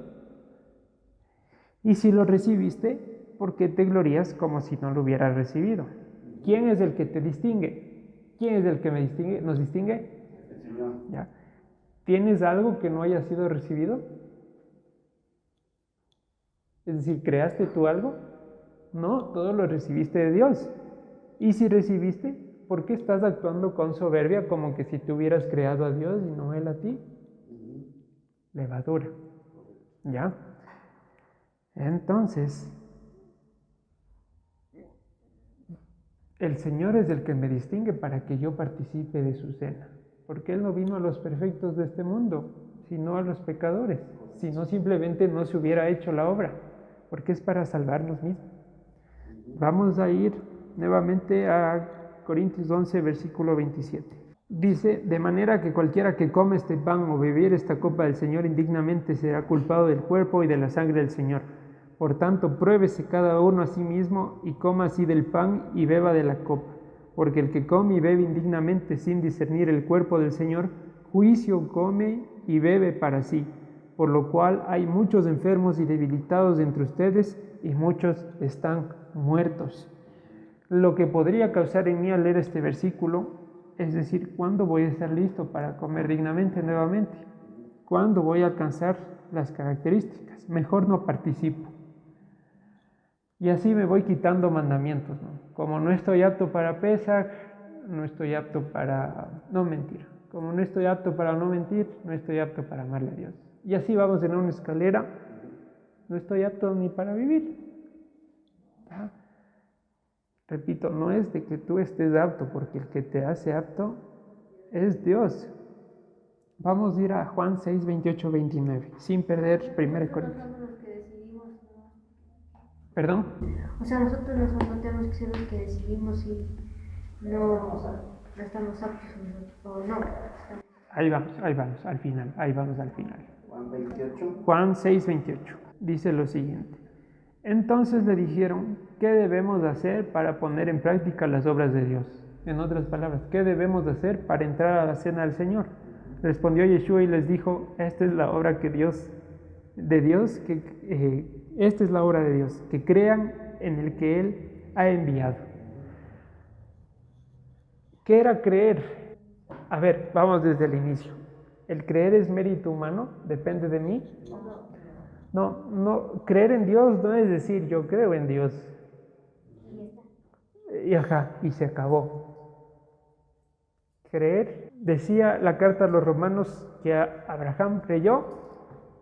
A: Y si lo recibiste, ¿por qué te glorías como si no lo hubieras recibido? ¿Quién es el que te distingue? ¿Quién es el que me distingue? ¿Nos distingue?
B: El Señor.
A: ¿Ya? ¿Tienes algo que no haya sido recibido? Es decir, ¿creaste tú algo? No, todo lo recibiste de Dios. Y si recibiste, ¿por qué estás actuando con soberbia como que si tú hubieras creado a Dios y no Él a ti? Levadura. ¿Ya? Entonces, el Señor es el que me distingue para que yo participe de su cena. Porque Él no vino a los perfectos de este mundo, sino a los pecadores. Si no, simplemente no se hubiera hecho la obra, porque es para salvarnos mismos. Vamos a ir nuevamente a Corintios 11, versículo 27. Dice, de manera que cualquiera que come este pan o bebiere esta copa del Señor indignamente será culpado del cuerpo y de la sangre del Señor. Por tanto, pruébese cada uno a sí mismo y coma así del pan y beba de la copa. Porque el que come y bebe indignamente sin discernir el cuerpo del Señor, juicio come y bebe para sí. Por lo cual hay muchos enfermos y debilitados entre ustedes y muchos están muertos. Lo que podría causar en mí al leer este versículo es decir, ¿cuándo voy a estar listo para comer dignamente nuevamente? ¿Cuándo voy a alcanzar las características? Mejor no participo. Y así me voy quitando mandamientos, ¿no? Como no estoy apto para Pesaj, no estoy apto para no mentir. Como no estoy apto para no mentir, no estoy apto para amarle a Dios. Y así vamos en una escalera, no estoy apto ni para vivir. ¿Ah? Repito, no es de que tú estés apto, porque el que te hace apto es Dios. Vamos a ir a Juan 6, 28, 29, sin perder 1 Corintios. ¿Perdón?
E: O sea, nosotros no tenemos que ser los que decidimos si no estamos aptos o no.
A: Ahí vamos, al final,
B: Juan 28.
A: Juan 6, 28, dice lo siguiente. Entonces le dijeron, ¿qué debemos hacer para poner en práctica las obras de Dios? En otras palabras, ¿qué debemos hacer para entrar a la cena del Señor? Respondió Yeshua y les dijo, esta es la obra esta es la obra de Dios, que crean en el que Él ha enviado. ¿Qué era creer? A ver, vamos desde el inicio. ¿El creer es mérito humano? ¿Depende de mí? No, creer en Dios no es decir yo creo en Dios. Y se acabó. Creer, decía la carta a los romanos que Abraham creyó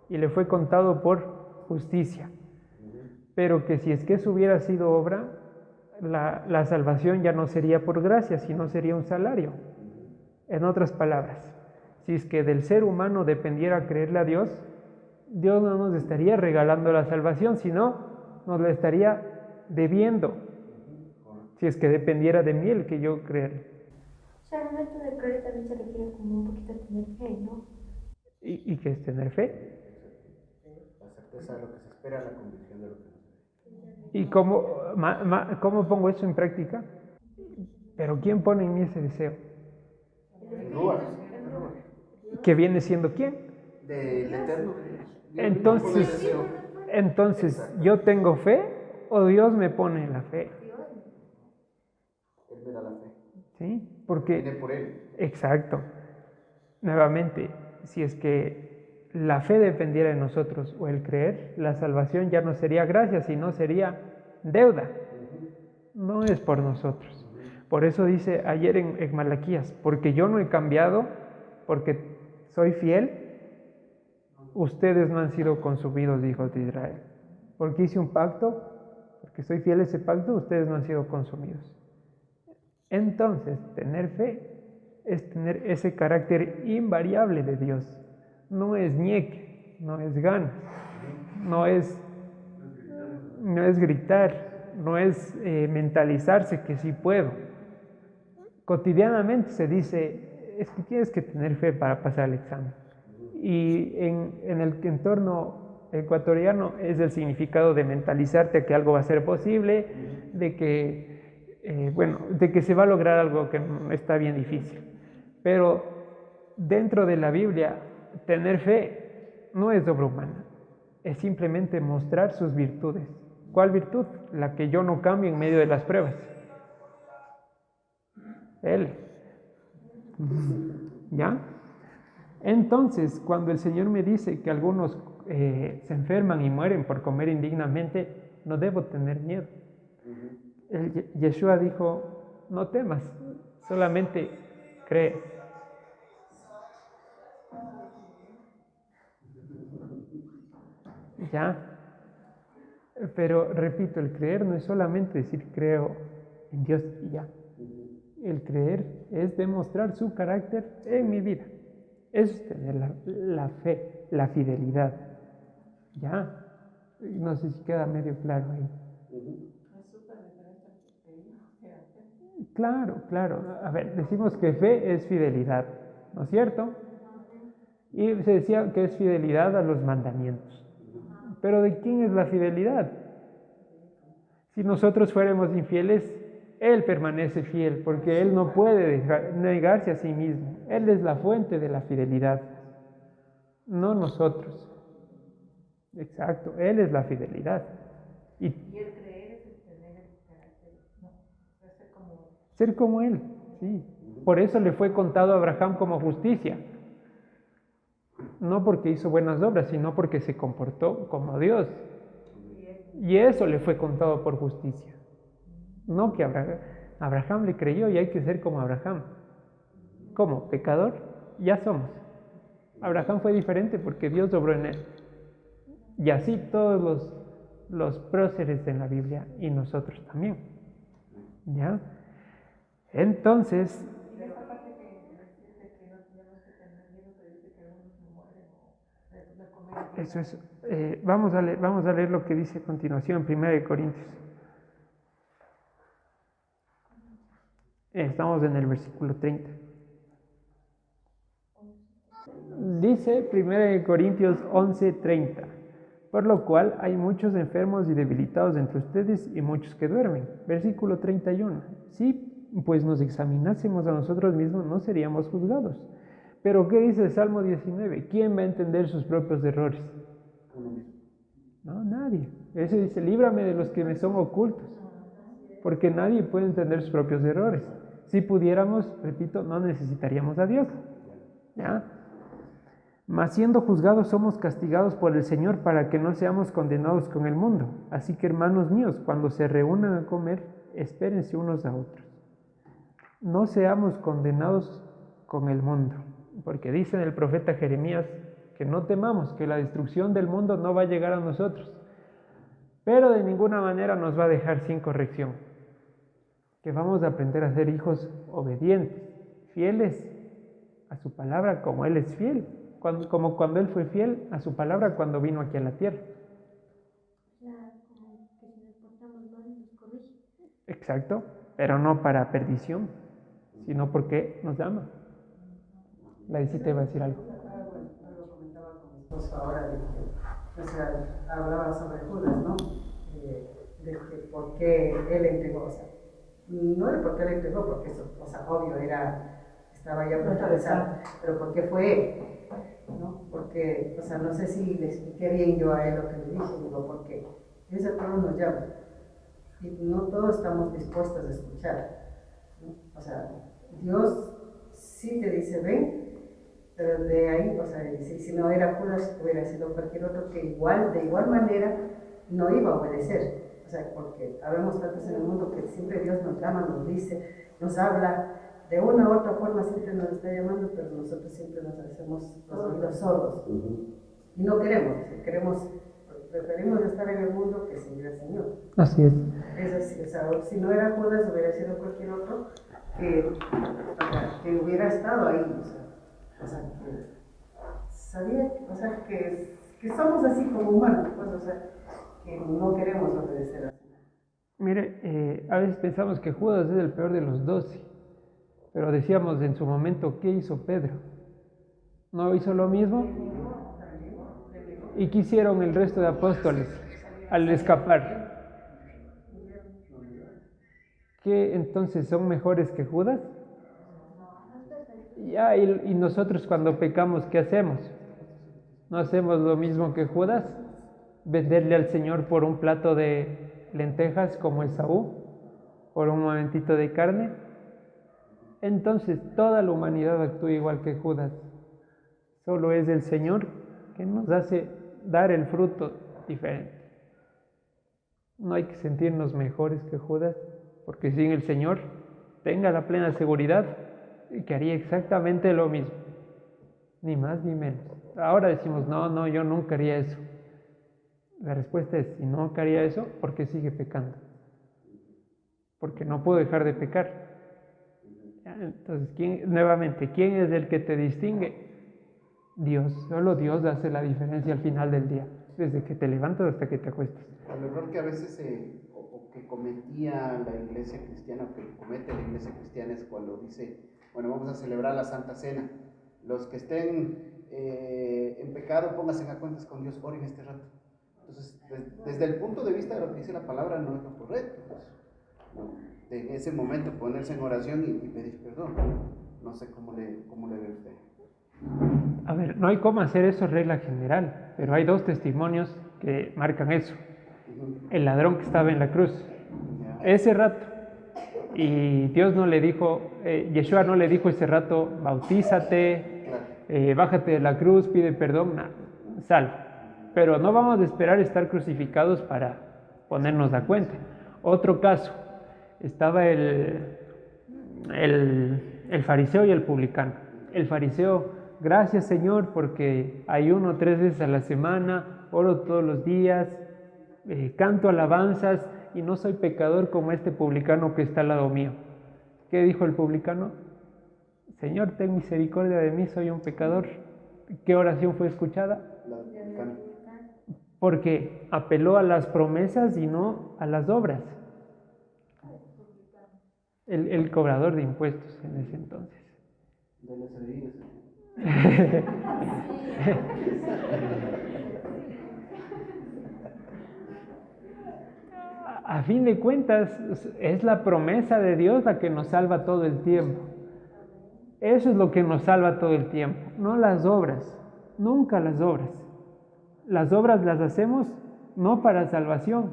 A: y le fue contado por justicia. Pero que si es que eso hubiera sido obra, la salvación ya no sería por gracia, sino sería un salario. En otras palabras, si es que del ser humano dependiera creerle a Dios, Dios no nos estaría regalando la salvación, sino nos la estaría debiendo. Si es que dependiera de mí el que yo creer.
E: O sea, al momento de creer también se requiere como un poquito tener fe, ¿no?
A: ¿Y qué es tener fe?
B: La certeza de lo que se espera, la convicción de lo que no se ve.
A: ¿Y cómo pongo eso en práctica? Pero ¿quién pone en mí ese deseo?
B: El Ruach.
A: ¿Que viene siendo quién?
B: Del Eterno.
A: Entonces, ¿yo tengo fe o Dios me pone la fe?
B: Él me da la fe.
A: ¿Sí? Porque,
B: Viene por Él.
A: exacto. Nuevamente, si es que la fe dependiera de nosotros o el creer, la salvación ya no sería gracia, sino sería deuda. No es por nosotros. Por eso dice ayer en Malaquías, porque yo no he cambiado, porque soy fiel, ustedes no han sido consumidos, hijos de Israel. Porque hice un pacto, porque soy fiel a ese pacto, ustedes no han sido consumidos. Entonces, tener fe es tener ese carácter invariable de Dios. No es ñeque, no es ganas, no es gritar, no es mentalizarse que sí puedo. Cotidianamente se dice, es que tienes que tener fe para pasar el examen. Y en el entorno ecuatoriano es el significado de mentalizarte a que algo va a ser posible, de que se va a lograr algo que está bien difícil. Pero dentro de la Biblia, tener fe no es obra humana, es simplemente mostrar sus virtudes. ¿Cuál virtud? La que yo no cambio en medio de las pruebas. Él. ¿Ya? Entonces, cuando el Señor me dice que algunos se enferman y mueren por comer indignamente, no debo tener miedo. Yeshua dijo, no temas, solamente cree. ¿Ya? Pero repito, el creer no es solamente decir creo en Dios y ya. El creer es demostrar su carácter en mi vida. Es tener la fe, la fidelidad. ¿Ya? No sé si queda medio claro ahí.
C: Es súper diferente a lo que creímos.
A: Claro, claro. A ver, decimos que fe es fidelidad, ¿no es cierto? Y se decía que es fidelidad a los mandamientos. Pero ¿de quién es la fidelidad? Si nosotros fuéramos infieles, Él permanece fiel, porque Él no puede negarse a sí mismo. Él es la fuente de la fidelidad, no nosotros. Exacto, Él es la fidelidad.
C: Y el creer es el tener el carácter, ¿no? Es
A: Ser como Él, sí. Por eso le fue contado a Abraham como justicia. No porque hizo buenas obras, sino porque se comportó como Dios. Y eso le fue contado por justicia. No que Abraham le creyó y hay que ser como Abraham. ¿Cómo? ¿Pecador? Ya somos. Abraham fue diferente porque Dios obró en él. Y así todos los próceres en la Biblia y nosotros también. ¿Ya? Entonces,
C: y esa parte que dice que no tenemos que tener miedo, pero dice que algunos no mueren o de comer.
A: eso es. Vamos a leer lo que dice a continuación, 1 Corintios. Estamos en el versículo 30. Dice 1 Corintios 11:30. Por lo cual hay muchos enfermos y debilitados entre ustedes y muchos que duermen. Versículo 31. Si pues nos examinásemos a nosotros mismos, no seríamos juzgados. Pero ¿qué dice el Salmo 19? ¿Quién va a entender sus propios errores? No, nadie. Ese dice, líbrame de los que me son ocultos. Porque nadie puede entender sus propios errores. Si pudiéramos, repito, no necesitaríamos a Dios. ¿Ya? Mas siendo juzgados somos castigados por el Señor para que no seamos condenados con el mundo. Así que, hermanos míos, cuando se reúnan a comer, espérense unos a otros. No seamos condenados con el mundo, porque dice el profeta Jeremías que no temamos, que la destrucción del mundo no va a llegar a nosotros, pero de ninguna manera nos va a dejar sin corrección. Que vamos a aprender a ser hijos obedientes, fieles a su palabra como Él es fiel. Como cuando Él fue fiel a su palabra cuando vino aquí a la tierra.
E: Como que si nos portamos mal nos corrige.
A: Exacto, pero no para perdición, sino porque nos ama. La visita iba a decir algo.
C: Algo comentaba con mi esposo ahora, de que, o sea, hablaba sobre Judas, ¿no? De que por qué él entregó, o sea, no de por qué él entregó, porque eso, o sea, obvio, estaba ya fortalezado, pero por qué fue él. ¿No? Porque, o sea, no sé si le expliqué bien yo a él lo que le dije, digo, porque Dios a todos nos llama y no todos estamos dispuestos a escuchar, ¿no? O sea, Dios sí te dice ven, pero de ahí, o sea, si no era Judas, hubiera sido cualquier otro que de igual manera no iba a obedecer, o sea, porque habemos tantos en el mundo que siempre Dios nos llama, nos dice, nos habla. De una u otra forma siempre nos está llamando, pero nosotros siempre nos hacemos los oídos sordos. Y no preferimos estar en el mundo que seguir al Señor.
A: Así es.
C: Es así, o sea, si no era Judas, hubiera sido cualquier otro que hubiera estado ahí. O sea, que sabía, o sea, que somos así como humanos, pues, o sea, que no queremos obedecer a Dios.
A: Mire, a veces pensamos que Judas es el peor de los 12. Pero decíamos en su momento, ¿qué hizo Pedro? ¿No hizo lo mismo? ¿Y qué hicieron el resto de apóstoles al escapar? ¿Qué entonces son mejores que Judas? Ya, y nosotros cuando pecamos, ¿qué hacemos? ¿No hacemos lo mismo que Judas? ¿Venderle al Señor por un plato de lentejas como Esaú? ¿Por un momentito de carne? Entonces toda la humanidad actúa igual que Judas. Solo es el Señor que nos hace dar el fruto diferente. No hay que sentirnos mejores que Judas, porque sin el Señor tenga la plena seguridad que haría exactamente lo mismo, ni más ni menos. Ahora decimos, no, yo nunca haría eso. La respuesta es, si no haría eso, ¿por qué sigue pecando? Porque no puedo dejar de pecar. Entonces, nuevamente, ¿quién es el que te distingue? Dios. Solo Dios hace la diferencia al final del día, desde que te levantas hasta que te acuestas.
B: El error que a veces o que cometía la iglesia cristiana, o que comete la iglesia cristiana, es cuando dice, bueno, vamos a celebrar la Santa Cena. Los que estén en pecado, pónganse a cuentas con Dios, oren este rato. Entonces, desde el punto de vista de lo que dice la palabra, no es lo correcto. Pues, ¿no? En ese momento ponerse en oración y pedir perdón. No sé cómo le ve usted.
A: A ver, no hay cómo hacer eso regla general, pero hay dos testimonios que marcan eso. El ladrón que estaba en la cruz, ese rato, y Dios no le dijo, Yeshua no le dijo ese rato, bautízate, bájate de la cruz, pide perdón, sal. Pero no vamos a esperar estar crucificados para ponernos a cuenta. Otro caso, estaba el fariseo y el publicano. El fariseo, gracias Señor, porque ayuno 3 veces a la semana, oro todos los días, canto alabanzas y no soy pecador como este publicano que está al lado mío. ¿Qué dijo el publicano? Señor, ten misericordia de mí, soy un pecador. ¿Qué oración fue escuchada? Porque apeló a las promesas y no a las obras. El cobrador de impuestos en ese entonces.
B: De las heridas.
A: A fin de cuentas, es la promesa de Dios la que nos salva todo el tiempo. Eso es lo que nos salva todo el tiempo, no las obras, nunca las obras. Las obras las hacemos no para salvación,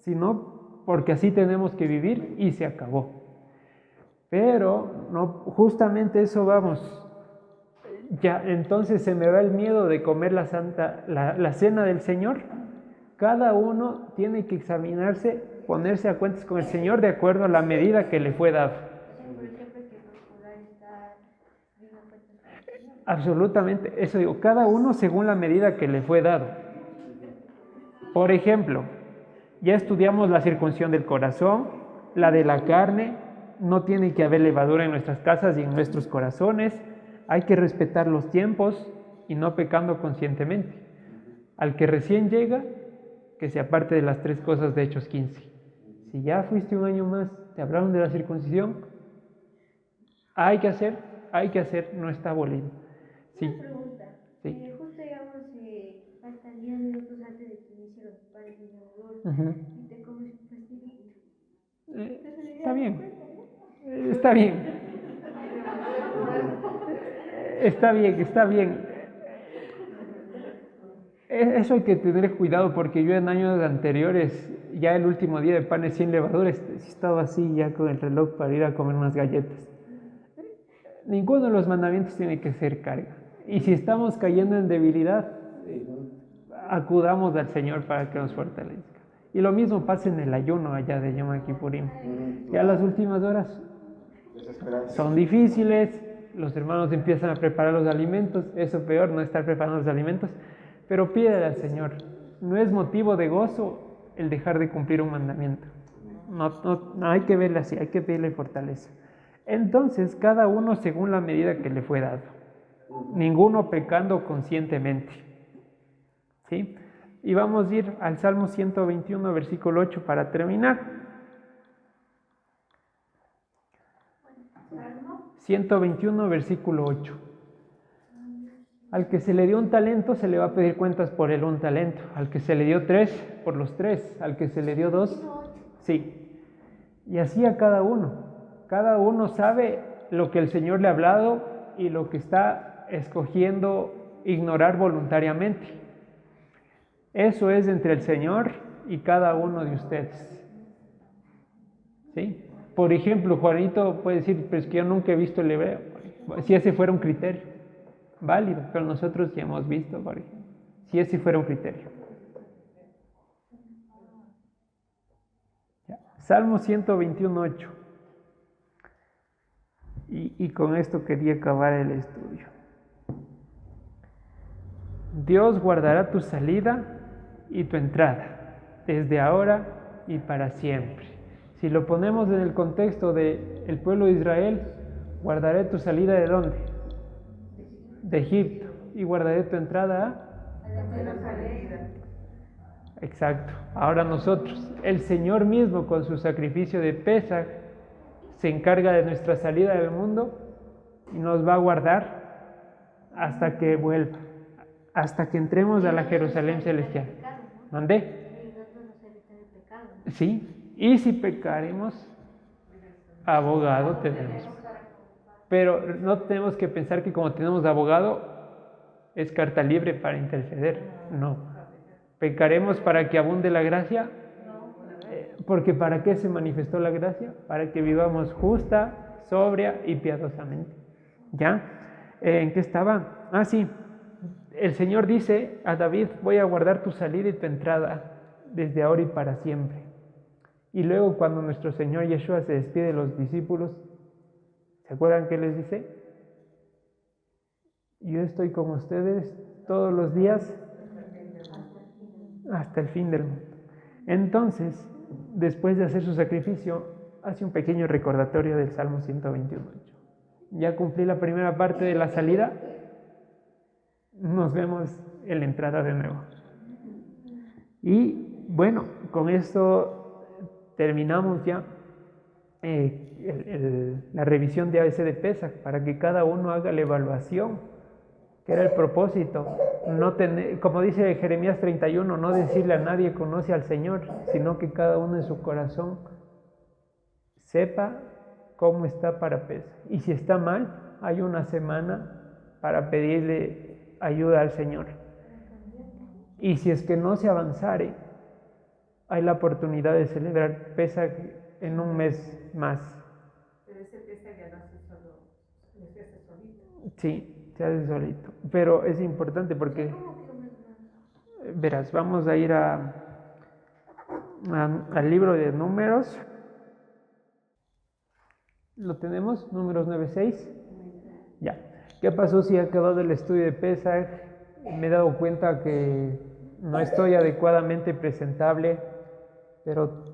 A: sino porque así tenemos que vivir y se acabó. Pero no, justamente eso vamos. Ya, entonces se me va el miedo de comer la cena del Señor. Cada uno tiene que examinarse, ponerse a cuentas con el Señor de acuerdo a la medida que le fue dado. Absolutamente, eso digo, cada uno según la medida que le fue dado. Por ejemplo, ya estudiamos la circuncisión del corazón, la de la carne, no tiene que haber levadura en nuestras casas y en nuestros corazones, hay que respetar los tiempos y no pecando conscientemente. Al que recién llega, que se aparte de las 3 cosas de Hechos 15. Si ya fuiste un año más, te hablaron de la circuncisión, hay que hacer, no está abolido. Sí.
E: Una pregunta.
A: Sí.
E: Justo digamos, faltan 10 minutos antes de que inicie los padres de Salvador y te comes un pastillito.
A: Está bien. Está bien. Está bien. Eso hay que tener cuidado porque yo en años anteriores, ya el último día de panes sin levadura, estaba así ya con el reloj para ir a comer unas galletas. Ninguno de los mandamientos tiene que ser carga. Y si estamos cayendo en debilidad, acudamos al Señor para que nos fortalezca. Y lo mismo pasa en el ayuno allá de Yom Kippurim. Ya las últimas horas son difíciles, los hermanos empiezan a preparar los alimentos, eso peor, no estar preparando los alimentos, pero pídele al Señor. No es motivo de gozo el dejar de cumplir un mandamiento. No hay que verle así, hay que pedirle fortaleza. Entonces, cada uno según la medida que le fue dado. Ninguno pecando conscientemente. ¿Sí? Y vamos a ir al Salmo 121, versículo 8 para terminar. 121, versículo 8. Al que se le dio un talento, se le va a pedir cuentas por el un talento. Al que se le dio 3, por los 3. Al que se le dio 2, sí. Y así a cada uno. Cada uno sabe lo que el Señor le ha hablado y lo que está escogiendo ignorar voluntariamente. Eso es entre el Señor y cada uno de ustedes. ¿Sí? Por ejemplo, Juanito puede decir, pero es que yo nunca he visto el hebreo. Si ese fuera un criterio, válido, pero nosotros ya hemos visto, por ejemplo, si ese fuera un criterio. Ya. Salmo 121, 8. Y con esto quería acabar el estudio. Dios guardará tu salida y tu entrada, desde ahora y para siempre. Si lo ponemos en el contexto del pueblo de Israel, guardaré tu salida ¿de dónde? De Egipto. Y guardaré tu entrada Exacto. Ahora nosotros, el Señor mismo con su sacrificio de Pesaj, se encarga de nuestra salida del mundo y nos va a guardar hasta que vuelva, hasta que entremos a la Jerusalén celestial. ¿Mandé? Sí, y si pecaremos, abogado tenemos. Pero no tenemos que pensar que como tenemos abogado, es carta libre para interceder. No. ¿Pecaremos para que abunde la gracia? Porque ¿para qué se manifestó la gracia? Para que vivamos justa, sobria y piadosamente. ¿Ya? ¿En qué estaba? Ah, sí. El Señor dice a David, voy a guardar tu salida y tu entrada desde ahora y para siempre. Y luego cuando nuestro Señor Yeshua se despide de los discípulos, ¿se acuerdan qué les dice? Yo estoy con ustedes todos los días hasta el fin del mundo. Entonces, después de hacer su sacrificio, hace un pequeño recordatorio del Salmo 121. Ya cumplí la primera parte de la salida, nos vemos en la entrada de nuevo. Y bueno, con esto terminamos ya la revisión de ABC de Pesaj, para que cada uno haga la evaluación, que era el propósito. No tener, como dice Jeremías 31, no decirle a nadie conoce al Señor, sino que cada uno en su corazón sepa cómo está para Pesaj. Y si está mal, hay una semana para pedirle ayuda al Señor. Y si es que no se avanzare, hay la oportunidad de celebrar Pesaj en un mes más.
C: Pero ese Pesaj ya no hace solo, no se hace solito.
A: Sí, se hace solito. Pero es importante porque, verás, vamos a ir al libro de Números. ¿Lo tenemos? Números 9:6. Ya. ¿Qué pasó si he acabado el estudio de Pesaj? Me he dado cuenta que no estoy adecuadamente presentable, pero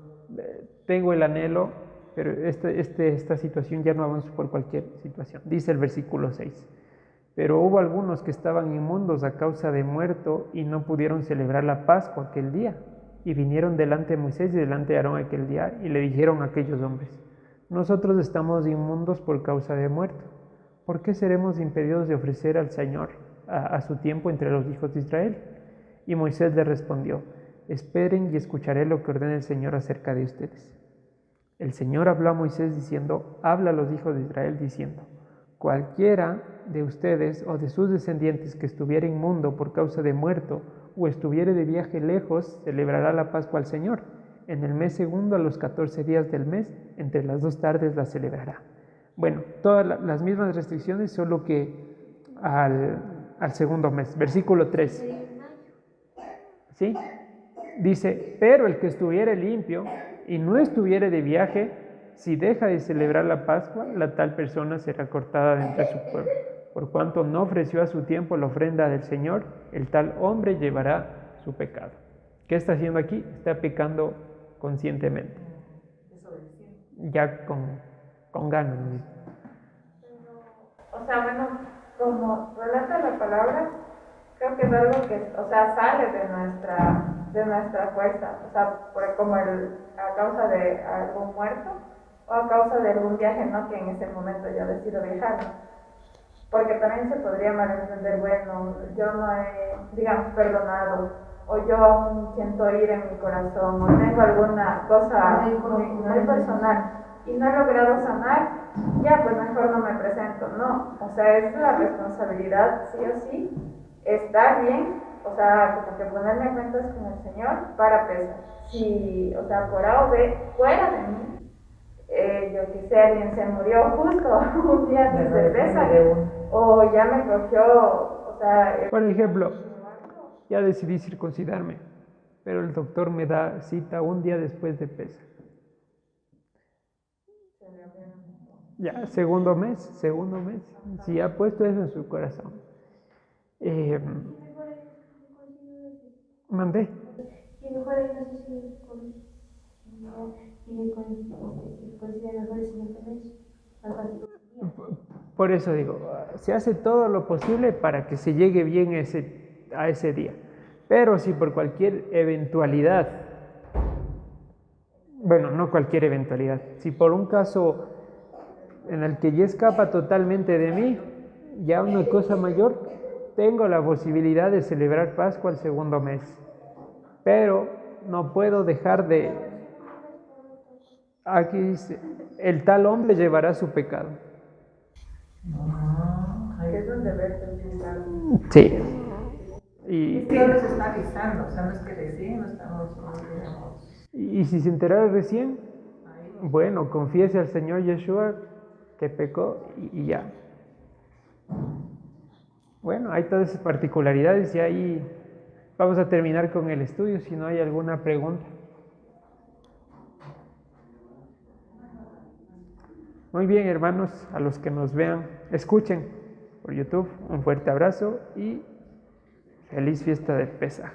A: tengo el anhelo, pero esta situación ya no avanza por cualquier situación. Dice el versículo 6. Pero hubo algunos que estaban inmundos a causa de muerto y no pudieron celebrar la Pascua aquel día. Y vinieron delante de Moisés y delante de Aarón aquel día y le dijeron a aquellos hombres: nosotros estamos inmundos por causa de muerto. ¿Por qué seremos impedidos de ofrecer al Señor a su tiempo entre los hijos de Israel? Y Moisés le respondió: esperen y escucharé lo que ordena el Señor acerca de ustedes. El Señor habló a Moisés diciendo: habla a los hijos de Israel diciendo: cualquiera de ustedes o de sus descendientes que estuviera inmundo por causa de muerto o estuviere de viaje lejos, celebrará la Pascua al Señor. En el mes segundo, a los 14 días del mes, entre las 2 tardes la celebrará. Bueno, todas las mismas restricciones, solo que al segundo mes. Versículo 3. ¿Sí? Dice: pero el que estuviere limpio y no estuviere de viaje, si deja de celebrar la Pascua, la tal persona será cortada de entre su pueblo. Por cuanto no ofreció a su tiempo la ofrenda del Señor, el tal hombre llevará su pecado. ¿Qué está haciendo aquí? Está pecando conscientemente. Ya con ganas.
D: O sea, bueno, como relata la palabra, creo que es algo que, o sea, sale de nuestra fuerza, o sea, como a causa de algún muerto o a causa de algún viaje, ¿no? Que en ese momento yo decido viajar. Porque también se podría malentender, bueno, yo no he, digamos, perdonado, o yo aún siento ira en mi corazón, o tengo alguna cosa muy personal y no he logrado sanar, ya pues mejor no me presento. No, o sea, es la responsabilidad, sí o sí, estar bien, o sea, como que ponerme en cuentas con el Señor para Pesaj. Si, o sea, por A o B, fuera de mí, yo que sé, alguien se murió justo un día antes de Pesaj, o ya me cogió, o sea...
A: Por ejemplo, ya decidí circuncidarme, pero el doctor me da cita un día después de Pesaj. Ya, segundo mes. Si ha puesto eso en su corazón. Mandé.
E: Y mejor ahí no sé si considera mejor el Señor con eso. Algo así.
A: Por eso digo, se hace todo lo posible para que se llegue bien a ese día. Pero si por cualquier eventualidad, bueno, no cualquier eventualidad, si por un caso en el que ya escapa totalmente de mí, ya una cosa mayor, tengo la posibilidad de celebrar Pascua el segundo mes. Pero no puedo dejar de... Aquí dice, el tal hombre llevará su pecado.
C: Ahí es donde ver pensar.
A: Sí.
C: Y Dios nos está avisando, o sea, no es que recién no estamos, digamos.
A: Y si se enterara recién, bueno, confiese al Señor Yeshua que pecó y ya. Bueno, hay todas esas particularidades y ahí vamos a terminar con el estudio si no hay alguna pregunta. Muy bien, hermanos, a los que nos vean, escuchen por YouTube, un fuerte abrazo y feliz fiesta de Pesaj.